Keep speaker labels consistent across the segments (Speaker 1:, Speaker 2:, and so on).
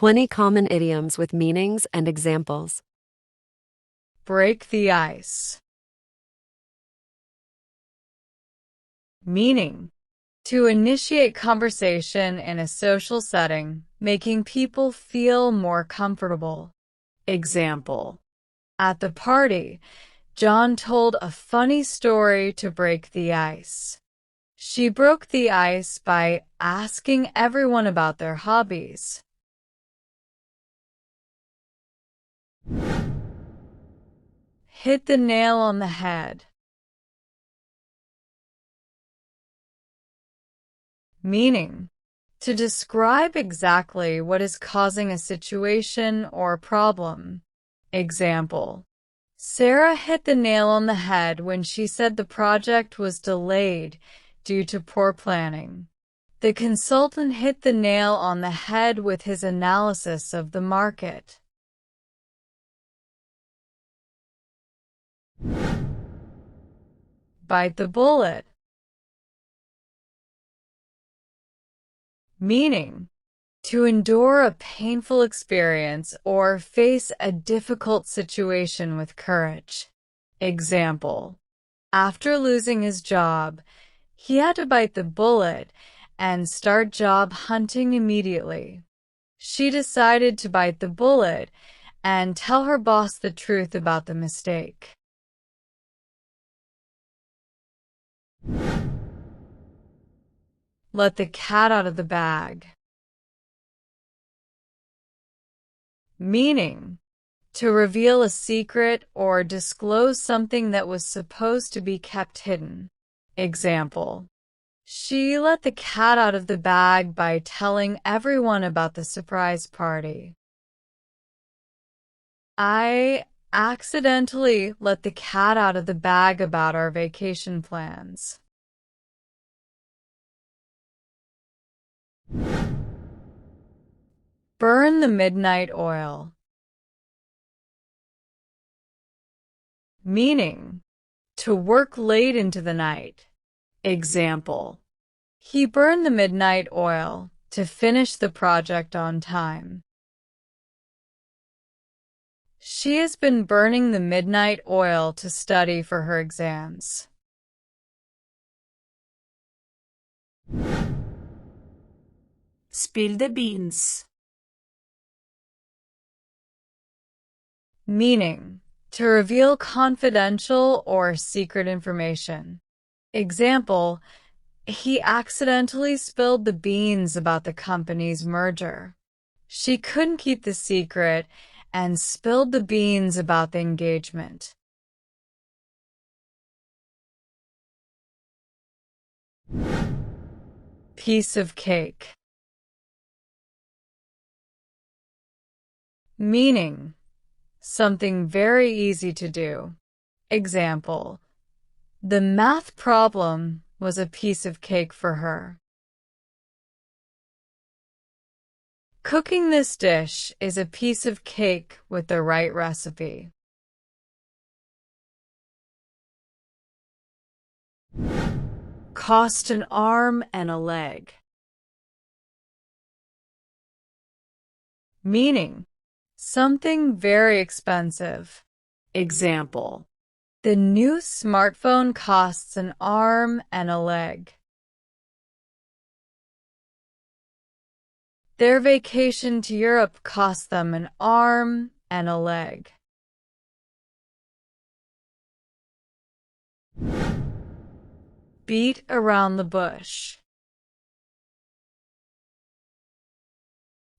Speaker 1: 20 common idioms with meanings and examples.
Speaker 2: Break the ice. Meaning: to initiate conversation in a social setting, making people feel more comfortable. Example: at the party, John told a funny story to break the ice. She broke the ice by asking everyone about their hobbies. Hit the nail on the head. Meaning: to describe exactly what is causing a situation or problem. Example: Sarah hit the nail on the head when she said the project was delayed due to poor planning. The consultant hit the nail on the head with his analysis of the market. Bite the bullet. Meaning: to endure a painful experience or face a difficult situation with courage. Example: after losing his job, he had to bite the bullet and start job hunting immediately. She decided to bite the bullet and tell her boss the truth about the mistake. Let the cat out of the bag. Meaning: to reveal a secret or disclose something that was supposed to be kept hidden. Example: she let the cat out of the bag by telling everyone about the surprise party. I accidentally let the cat out of the bag about our vacation plans. Burn the midnight oil. Meaning: to work late into the night. Example: he burned the midnight oil to finish the project on time. She has been burning the midnight oil to study for her exams.
Speaker 3: Spill the beans.
Speaker 2: Meaning: to reveal confidential or secret information. Example: he accidentally spilled the beans about the company's merger. She couldn't keep the secret and spilled the beans about the engagement. Piece of cake. Meaning: something very easy to do. Example: the math problem was a piece of cake for her. Cooking this dish is a piece of cake with the right recipe.
Speaker 3: Cost an arm and a leg.
Speaker 2: Meaning: something very expensive. Example: the new smartphone costs an arm and a leg. Their vacation to Europe cost them an arm and a leg. Beat around the bush.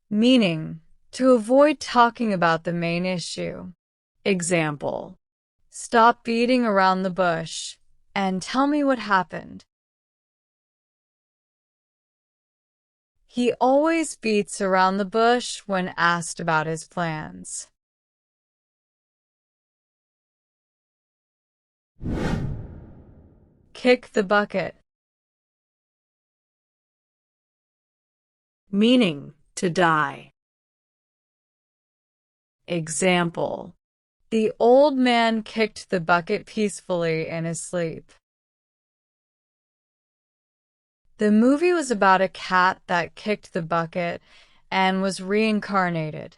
Speaker 2: Meaning: to avoid talking about the main issue. Example: stop beating around the bush and tell me what happened. He always beats around the bush when asked about his plans. Kick the bucket.
Speaker 3: Meaning: to die.
Speaker 2: Example: the old man kicked the bucket peacefully in his sleep. The movie was about a cat that kicked the bucket and was reincarnated.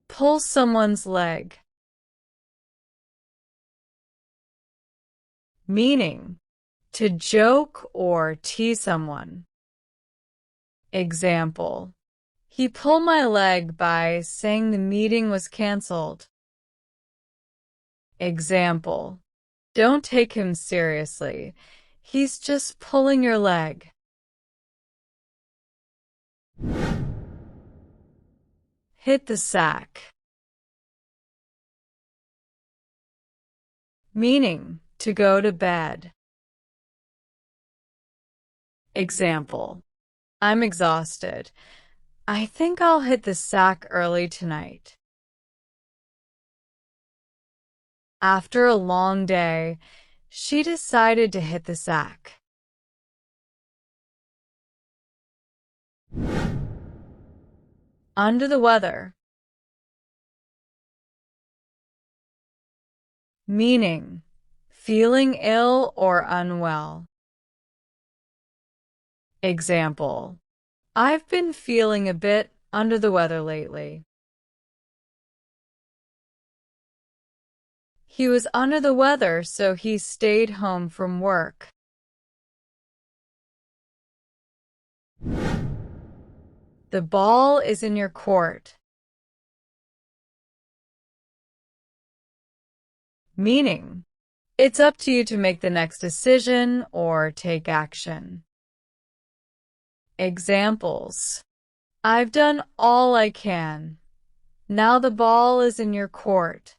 Speaker 2: Pull someone's leg. Meaning, to joke or tease someone. Example, he pulled my leg by saying the meeting was canceled. Example, don't take him seriously. He's just pulling your leg. Hit the sack. Meaning, to go to bed. Example, I'm exhausted. I think I'll hit the sack early tonight. After a long day, she decided to hit the sack. Under the weather. Meaning, feeling ill or unwell. Example, I've been feeling a bit under the weather lately. He was under the weather, so he stayed home from work. The ball is in your court. Meaning, it's up to you to make the next decision or take action. Examples, I've done all I can. Now the ball is in your court.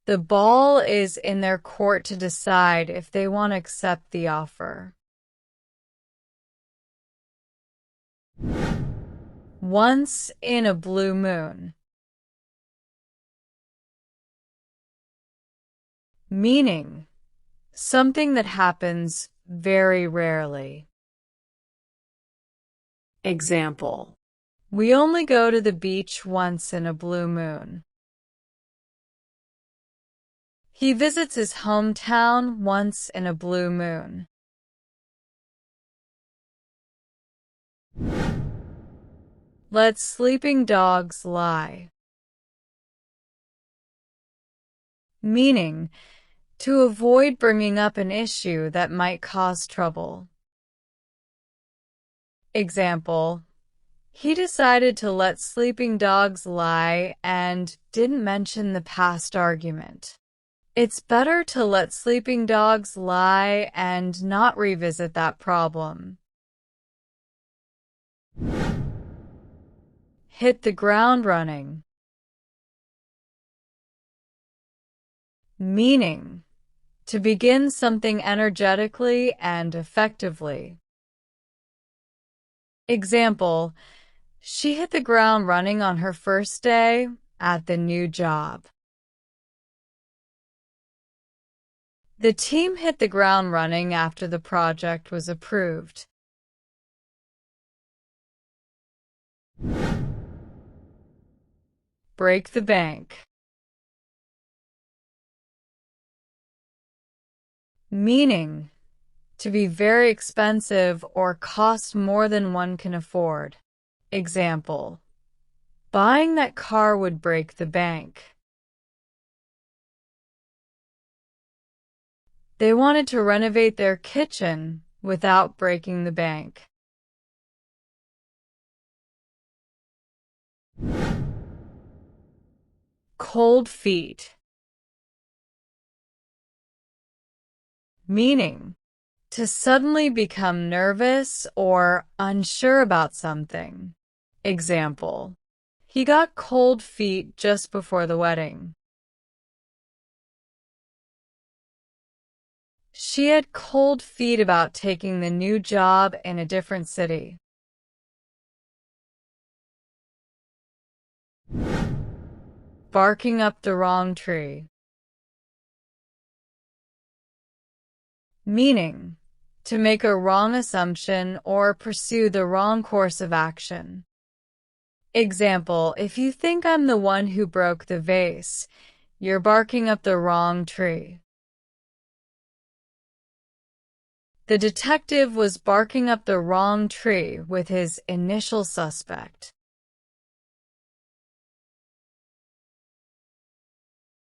Speaker 2: The ball is in their court to decide if they want to accept the offer. Once in a blue moon. Meaning, something that happens very rarely. Example, we only go to the beach once in a blue moon. He visits his hometown once in a blue moon. Let sleeping dogs lie. Meaning, to avoid bringing up an issue that might cause trouble. Example, he decided to let sleeping dogs lie and didn't mention the past argument. It's better to let sleeping dogs lie and not revisit that problem. Hit the ground running. Meaning, to begin something energetically and effectively. Example, she hit the ground running on her first day at the new job. The team hit the ground running after the project was approved. Break the bank. Meaning, to be very expensive or cost more than one can afford. Example, buying that car would break the bank. They wanted to renovate their kitchen without breaking the bank. Cold feet. Meaning, to suddenly become nervous or unsure about something. Example, he got cold feet just before the wedding. She had cold feet about taking the new job in a different city. Barking up the wrong tree. Meaning, to make a wrong assumption or pursue the wrong course of action. Example, if you think I'm the one who broke the vase, you're barking up the wrong tree. The detective was barking up the wrong tree with his initial suspect.